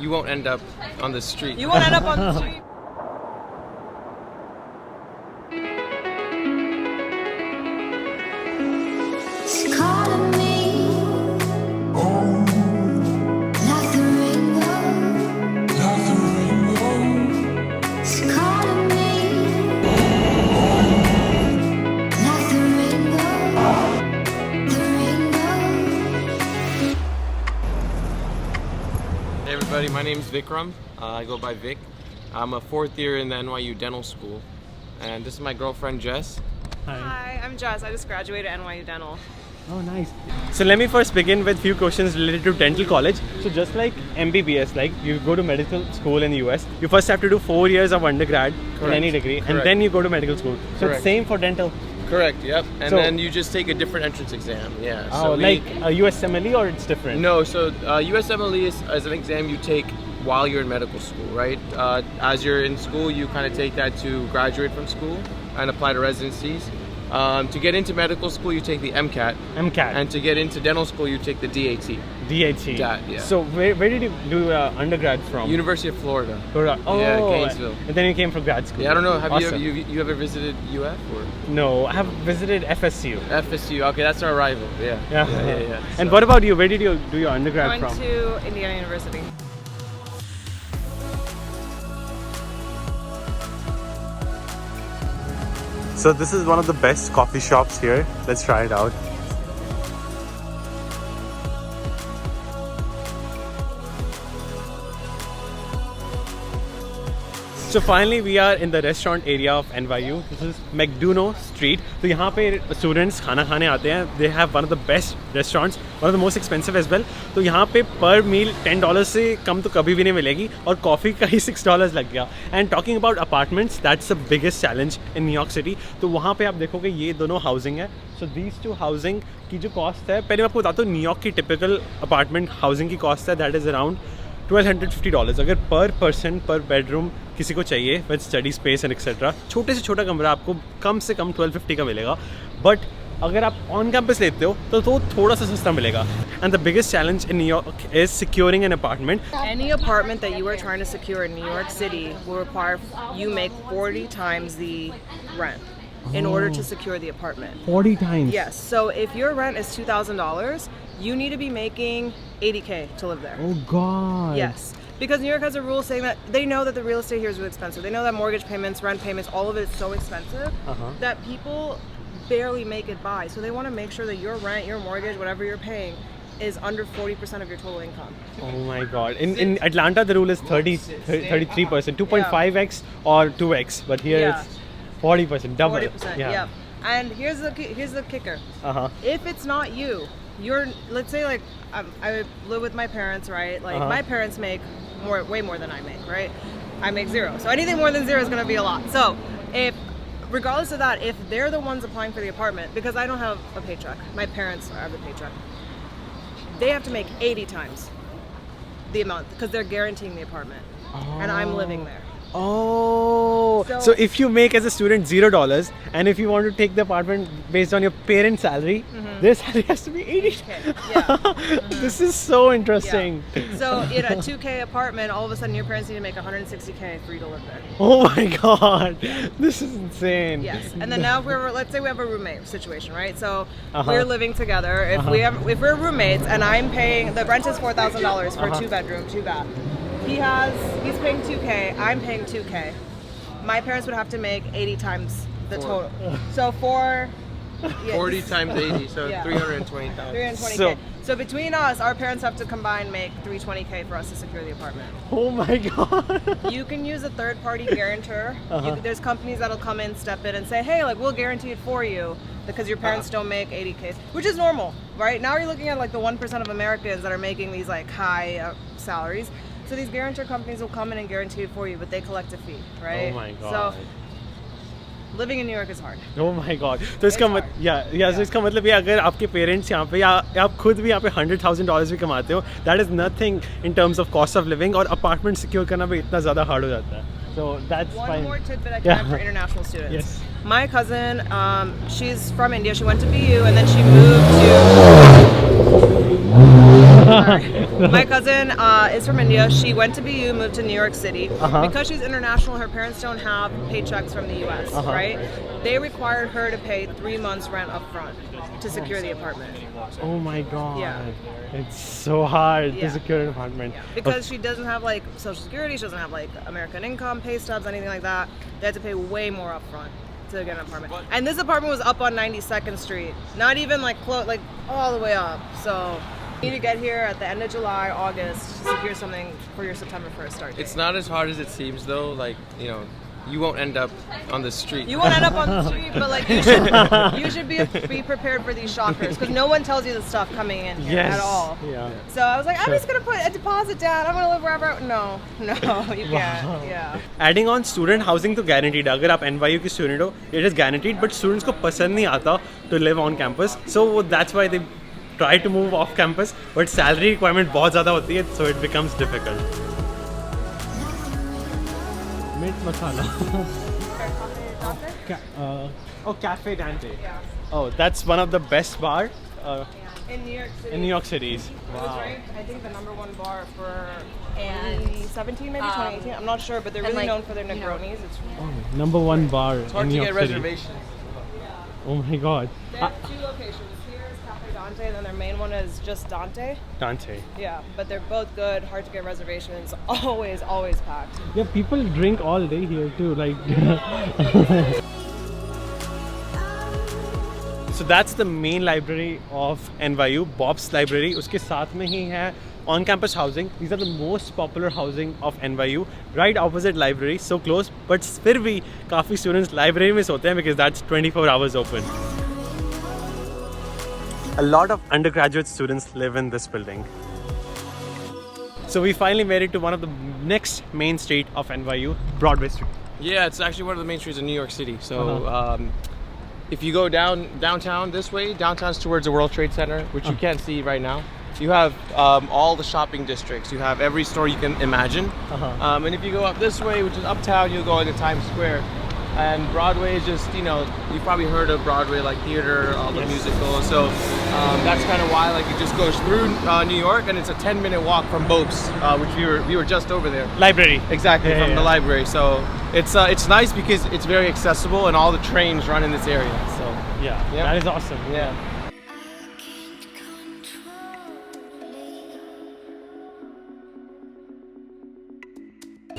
you won't end up on the street. You won't end up on the street. She's calling me, like the rainbow. She's calling me, like the rainbow. Hey everybody, my name is Vikram. I go by Vic. I'm a 4th year in the NYU Dental School. And this is my girlfriend Jess. Hi, I'm Jess. I just graduated NYU Dental. Oh, nice. So let me first begin with few questions related to dental college. So just like MBBS, like you go to medical school in the US, you first have to do 4 years of undergrad in any degree, and then you go to medical school. So it's same for dental. Correct, yep. And So- then you just take a different entrance exam, yeah. Oh, So like a USMLE or it's different? No, so USMLE is an exam you take while you're in medical school, right? As you're in school, you kind of take that to graduate from school and apply to residencies. To get into medical school, you take the MCAT. MCAT. And to get into dental school, you take the DAT. DHC. DAT, yeah. So where did you do undergrad from? University of Florida. Florida. Oh, Yeah, Gainesville. And then you came for grad school. Yeah, I don't know. Have Awesome. you ever visited UF or No, I have visited FSU. FSU? Okay, that's our rival. Yeah. Yeah. And So- what about you? Where did you do your I undergrad went from? to Indiana University. So this is one of the best coffee shops here. Let's try it out. So finally we are in the restaurant area of NYU. This is McDonough Street. So यहाँ पे students खाना खाने आते हैं. They have one of the best restaurants, one of the most expensive as well. तो यहाँ पे per meal $10 से कम तो कभी भी नहीं मिलेगी और coffee का ही $6 लग गया. And talking about apartments, that's the biggest challenge in New York City. तो वहाँ पे आप देखोगे ये दोनों housing है. So these two housing की जो cost है, पहले मैं आपको बताता हूँ न्यूयॉर्क की typical apartment housing की cost है, that is around $1,250. अगर पर पर्सन पर बेडरूम किसी को चाहिए with study space and etcetera, छोटे से छोटा कमरा आपको कम से कम 1250 का मिलेगा. बट अगर आप ऑन कैंपस लेते हो तो थोड़ा सा सस्ता मिलेगा. And the biggest challenge in New York is securing an apartment. Any apartment that you are trying to secure in New York City will require you make 40 times the rent in order to secure the apartment. 40 times. Yes. So if your rent is $2,000, you need to be making $80K to live there. Oh god. Yes. Because New York has a rule saying that they know that the real estate here is really expensive. They know that mortgage payments, rent payments, all of it is so expensive that people barely make it by. So they want to make sure that your rent, your mortgage, whatever you're paying is under 40% of your total income. Oh my god. In Atlanta the rule is 33%, 2.5x or 2x, but here it's 40%, double. 40%. Yeah. And here's the kicker. If it's not you, let's say like I live with my parents, right? Like my parents make way more than I make, right? I make zero. So anything more than zero is going to be a lot. So regardless of that, if they're the ones applying for the apartment, because I don't have a paycheck, my parents have the paycheck, they have to make 80 times the amount because they're guaranteeing the apartment. And I'm living there. Oh, so if you make as a student $0 and if you want to take the apartment based on your parents' salary, their salary has to be 80. Yeah. This is so interesting. Yeah. So in a 2K apartment, all of a sudden your parents need to make 160K for you to live there. Oh my god, this is insane. Yes, and then now if let's say we have a roommate situation, right? So we're living together. If we're roommates and I'm paying, the rent is $4,000 for a 2-bedroom, 2-bath. He's paying 2K, I'm paying 2K. My parents would have to make 80 times the total. So 40 times 80, so Yeah. 320,000. 320K. So between us, our parents have to combine make 320K for us to secure the apartment. Oh my god. You can use a third-party guarantor. There's companies that'll come in, step in, and say, hey, like we'll guarantee it for you because your parents don't make 80K, which is normal, right? Now you're looking at like the 1% of Americans that are making these like high salaries. So these guarantor companies will come in and guarantee it for you, but they collect a fee, right? Oh my god. So living in New York is hard. Oh my god. तो इसका so इसका मतलब ये अगर आपके parents यहाँ पे या आप खुद भी यहाँ पे $100,000 भी कमाते हो, that is nothing in terms of cost of living, और apartment secure करना भी इतना ज़्यादा hard हो जाता है. So that's One fine. more tidbit I can have for international students. Yes. My cousin, she's from India. She went to BU and then she moved to Sorry. My cousin is from India. She went to BU, moved to New York City. Because she's international, her parents don't have paychecks from the US, right? They required her to pay 3 months rent up front to secure the apartment. Oh my god. Yeah. It's so hard to Yeah. secure an apartment. Because she doesn't have like Social Security, she doesn't have like American income, pay stubs, anything like that. They had to pay way more up front to get an apartment. And this apartment was up on 92nd Street. Not even like close, like all the way up. So you need to get here at the end of July, August to secure something for your September 1st start date. It's not as hard as it seems though. Like, you know, you won't end up on the street. You won't end up on the street, but like you should be prepared for these shockers because no one tells you the stuff coming in here at all. Yeah. So I was like, I'm just gonna put a deposit down. I'm gonna live wherever. No, you can't. Yeah. Adding on student housing तो guaranteed. अगर आप NYU के student हो, it is guaranteed. But students को पसंद नहीं आता to live on campus. So that's why they try to move off campus. But salary requirement बहुत ज़्यादा होती है, so it becomes difficult. Mint masala. Cafe Dante. Yeah. Oh, that's one of the best bar In New York City. in New York City. It was ranked, I think, the #1 bar for And 2017, maybe 2018. I'm not sure, but they're really like, known for their Negronis. It's Number one bar It's hard in to New get York City. reservations. Oh my god. They have 2 locations. Here is Cafe Dante, and then their main one is just Dante. Dante. Yeah, but they're both good. Hard to get reservations. Always packed. Yeah, people drink all day here too. Like. So that's the main library of NYU, Bob's Library. उसके साथ में ही है on-campus housing. These are the most popular housing of NYU. Right opposite library, so close. But फिर भी काफी students library में सोते हैं because that's 24 hours open. A lot of undergraduate students live in this building. So we finally made it to one of the next main street of NYU, Broadway Street. Yeah, it's actually one of the main streets in New York City. So if you go downtown this way, downtown's towards the World Trade Center, which you can't see right now. You have all the shopping districts. You have every store you can imagine. And if you go up this way, which is uptown, you'll go into Times Square. And Broadway is just, you know, you've probably heard of Broadway, like theater, all the musicals. So that's kind of why, like, it just goes through New York, and it's a 10-minute walk from Bob's, which we were just over there. Library. Exactly, from the library. So it's nice because it's very accessible, and all the trains run in this area. So Yeah, that is awesome. yeah.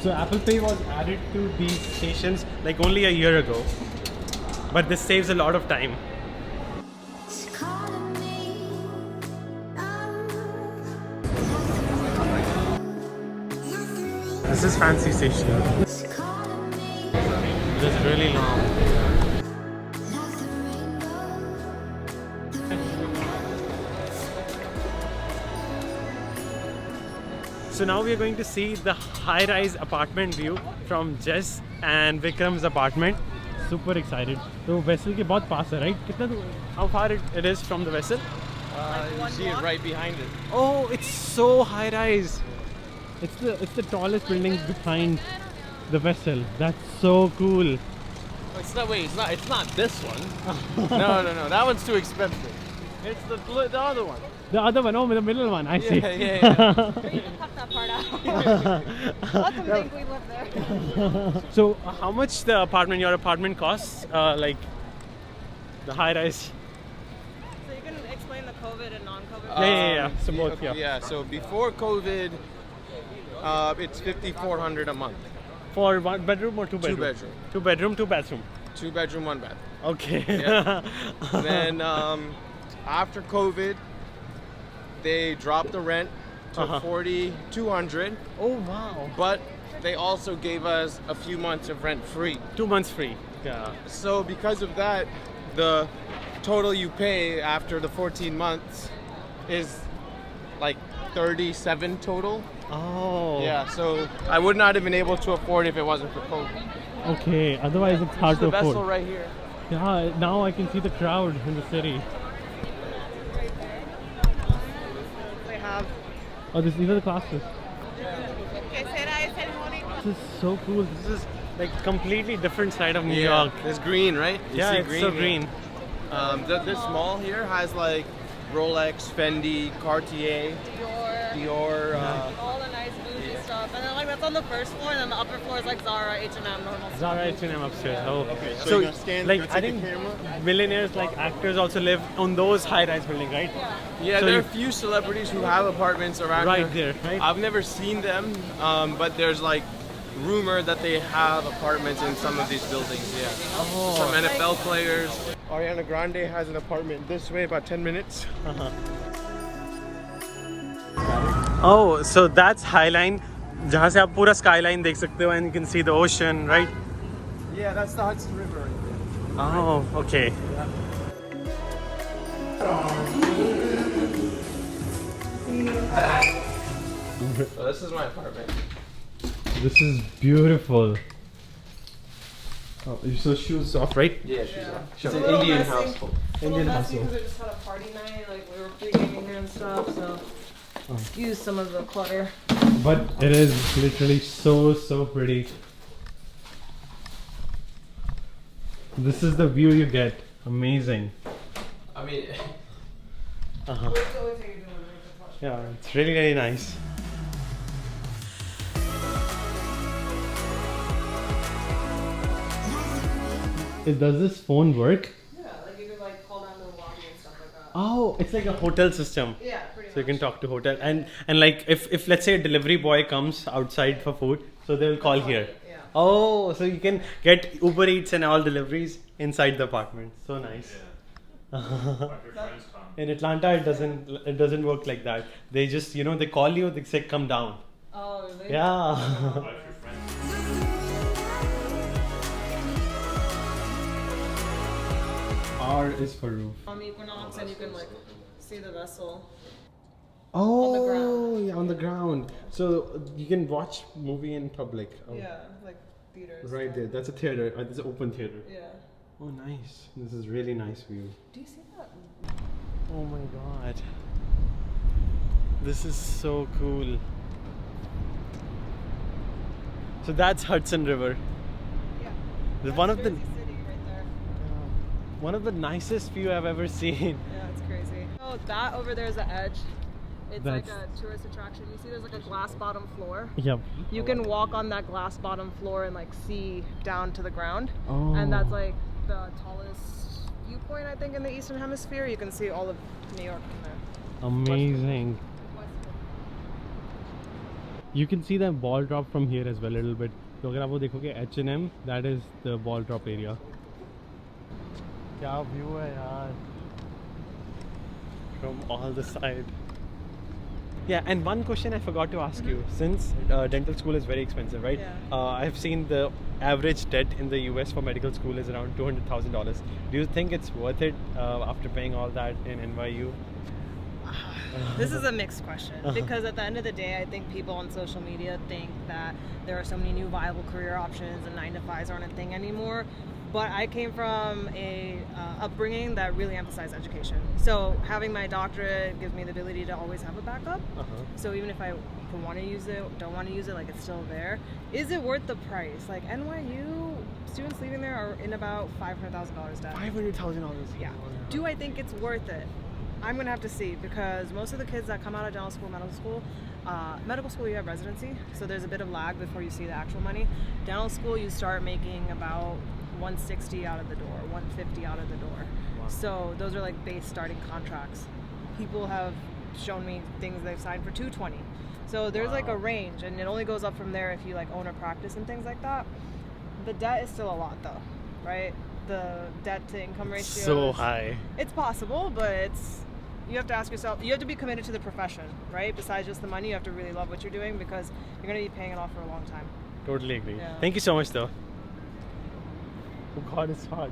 So Apple Pay was added to these stations like only a year ago, but this saves a lot of time. It's calling me. This is fancy station. It's calling me. It is really long. Like the rainbow. So now we are going to see the high-rise apartment view from Jess and Vikram's apartment. Super excited. So vessel के बहुत पास है, right? कितना दूर? How far it is from the vessel? You see it right behind it. Oh, it's so high-rise. It's the tallest building behind the vessel. That's so cool. It's not this one. No. That one's too expensive. It's the other one. The other one, oh, the middle one. I see. Yeah. You can cut that part out. Let them think we live there. So how much your apartment costs? Like the high-rise. So you can explain the COVID and non-COVID. Yeah. So both, yeah. Yeah. So before COVID, it's $5,400 a month. For 1 bedroom or 2 bedroom? 2 bedroom. 2 bedroom, 2 bathroom. 2 bedroom, 1 bath. Okay. Yeah. Then after COVID, they dropped the rent to $4,200, Oh wow. but they also gave us a few months of rent free. 2 months free. Yeah. So because of that, the total you pay after the 14 months is like 37 total. Oh. Yeah, so I would not have been able to afford if it wasn't for COVID. Okay. Otherwise, it's hard The to vessel afford. right here. Yeah. Now I can see the crowd in the city. They have. Oh, these are the classes. This is so cool. This is like completely different side of New York. It's green, right? You Yeah, see it's so yeah. green. This mall here has like Rolex, Fendi, Cartier. Dior. All the nice bougie stuff, and then like that's on the first floor, and then the upper floor is like Zara, H&M, normal stuff. Zara H&M upstairs. Yeah. Oh, Okay, so so you're gonna stand, like you're I gonna think take the camera? millionaires, like actors, also live on those high-rise buildings, right? Yeah. Yeah, So there are you- a few celebrities who have apartments around Right here. there, right? I've never seen them, but there's like rumor that they have apartments in some of these buildings. Yeah. Oh. Some NFL players. Ariana Grande has an apartment this way, about 10 minutes. Oh, so that's Highline, जहाँ से आप पूरा skyline देख सकते हो, and you can see the ocean, right? Yeah, that's the Hudson River right there. Oh, okay. So this is my apartment. This is beautiful. Oh, so shoes off, right? Yeah, she's It's an a little Indian messy. household. Indian messy household. because we just had a party night, like we were pre-gaming here and stuff, so use some of the clutter. But it is literally so pretty. This is the view you get. Amazing. I mean, Yeah, it's really nice. Does this phone work? Yeah, like you could like call down to the lobby and stuff like that. Oh, it's like a hotel system. Yeah, pretty So you much. can talk to hotel, and like if let's say a delivery boy comes outside for food, so they will call here. Yeah. Oh, so you can get Uber Eats and all deliveries inside the apartment. So nice. In Atlanta, it doesn't work like that. They just they call you, they say come down. Oh, really? Yeah. R is for roof. On the equinox, and you can like see the vessel. Oh, ground. yeah, on the ground. So you can watch movie in public. Oh, Yeah, like theaters. right there. That's a theater. It's an open theater. Yeah. Oh, nice. This is really nice view. Do you see that? Oh my god. This is so cool. So that's Hudson River. Yeah. It's one of the Jersey City right there. one of the nicest view I've ever seen. Yeah, it's crazy. Oh, that over there is the edge. It's like That's- a tourist attraction. You see, there's like a glass bottom floor. Yep. You can walk on that glass bottom floor and like see down to the ground. Oh. And that's like the tallest viewpoint, I think, in the Eastern Hemisphere. You can see all of New York from there. Amazing. You can see the ball drop from here as well a little bit. So अगर आप वो देखोगे H&M, that is the ball drop area. क्या view है यार. From all the side. Yeah, and one question I forgot to ask you. Since dental school is very expensive, right? Yeah. I've seen the average debt in the US for medical school is around $200,000. Do you think it's worth it after paying all that in NYU? This is a mixed question because at the end of the day, I think people on social media think that there are so many new viable career options and 9-to-5s aren't a thing anymore. But I came from a upbringing that really emphasized education. So having my doctorate gives me the ability to always have a backup. So even if I want to use it, don't want to use it, like it's still there. Is it worth the price? Like NYU students leaving there are in about $500,000 debt. $500,000. Yeah. Do I think it's worth it? I'm gonna have to see because most of the kids that come out of dental school, medical school you have residency, so there's a bit of lag before you see the actual money. Dental school you start making about 160 out of the door, 150 out of the door. Wow. So those are like base starting contracts. People have shown me things they've signed for 220. So there's like a range, and it only goes up from there if you like own a practice and things like that. The debt is still a lot though, right? The debt to income ratio So is- high. It's possible, but you have to ask yourself, you have to be committed to the profession, right? Besides just the money, you have to really love what you're doing because you're going to be paying it off for a long time. Totally agree. Yeah. Thank you so much though. Oh god, it's hard.